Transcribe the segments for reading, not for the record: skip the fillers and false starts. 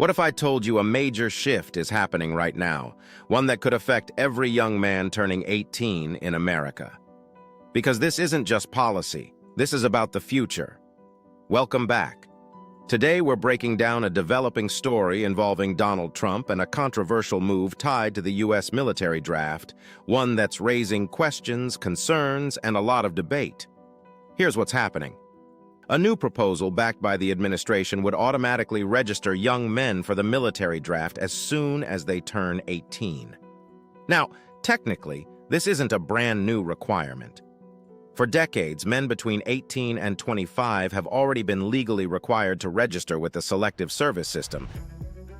What if I told you a major shift is happening right now, one that could affect every young man turning 18 in America? Because this isn't just policy, this is about the future. Welcome back. Today we're breaking down a developing story involving Donald Trump and a controversial move tied to the U.S. military draft, one that's raising questions, concerns, and a lot of debate. Here's what's happening. A new proposal backed by the administration would automatically register young men for the military draft as soon as they turn 18. Now, technically, this isn't a brand new requirement. For decades, men between 18 and 25 have already been legally required to register with the Selective Service system.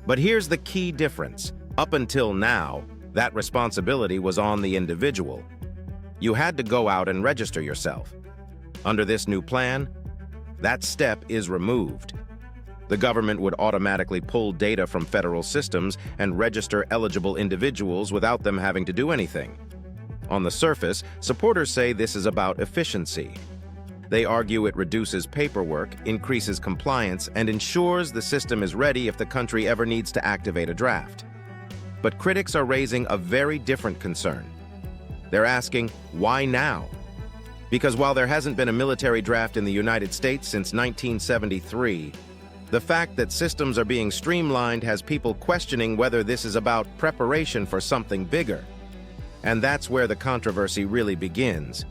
But here's the key difference. Up until now, that responsibility was on the individual. You had to go out and register yourself. Under this new plan, that step is removed. The government would automatically pull data from federal systems and register eligible individuals without them having to do anything. On the surface, supporters say this is about efficiency. They argue it reduces paperwork, increases compliance, and ensures the system is ready if the country ever needs to activate a draft. But critics are raising a very different concern. They're asking, why now? Because while there hasn't been a military draft in the United States since 1973, the fact that systems are being streamlined has people questioning whether this is about preparation for something bigger. And that's where the controversy really begins.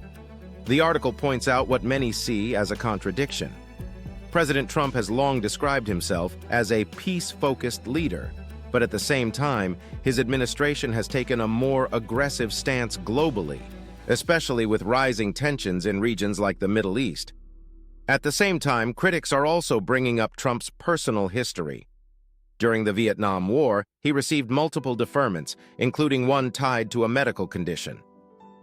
The article points out what many see as a contradiction. President Trump has long described himself as a peace-focused leader, but at the same time, his administration has taken a more aggressive stance globally, especially with rising tensions in regions like the Middle East. At the same time, critics are also bringing up Trump's personal history. During the Vietnam War, he received multiple deferments, including one tied to a medical condition.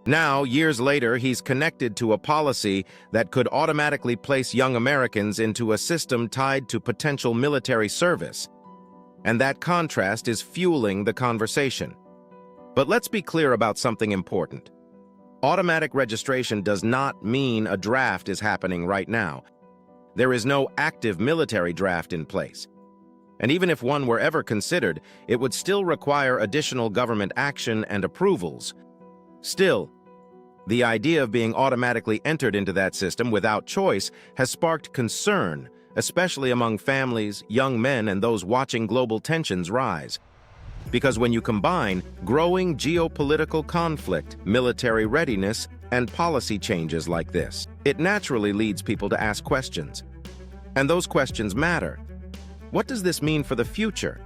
Now, years later, he's connected to a policy that could automatically place young Americans into a system tied to potential military service. And that contrast is fueling the conversation. But let's be clear about something important. Automatic registration does not mean a draft is happening right now. There is no active military draft in place. And even if one were ever considered, it would still require additional government action and approvals. Still, the idea of being automatically entered into that system without choice has sparked concern, especially among families, young men, and those watching global tensions rise. Because when you combine growing geopolitical conflict, military readiness, and policy changes like this, it naturally leads people to ask questions. And those questions matter. What does this mean for the future?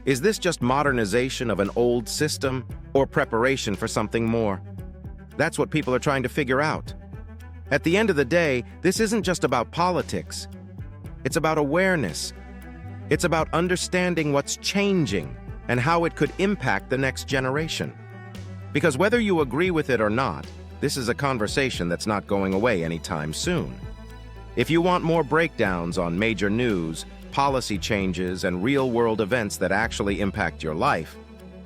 Is this just modernization of an old system or preparation for something more? That's what people are trying to figure out. At the end of the day, this isn't just about politics. It's about awareness. It's about understanding what's changing and how it could impact the next generation. Because whether you agree with it or not, this is a conversation that's not going away anytime soon. If you want more breakdowns on major news, policy changes, and real-world events that actually impact your life,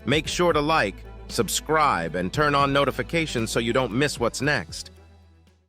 make sure to like, subscribe, and turn on notifications so you don't miss what's next.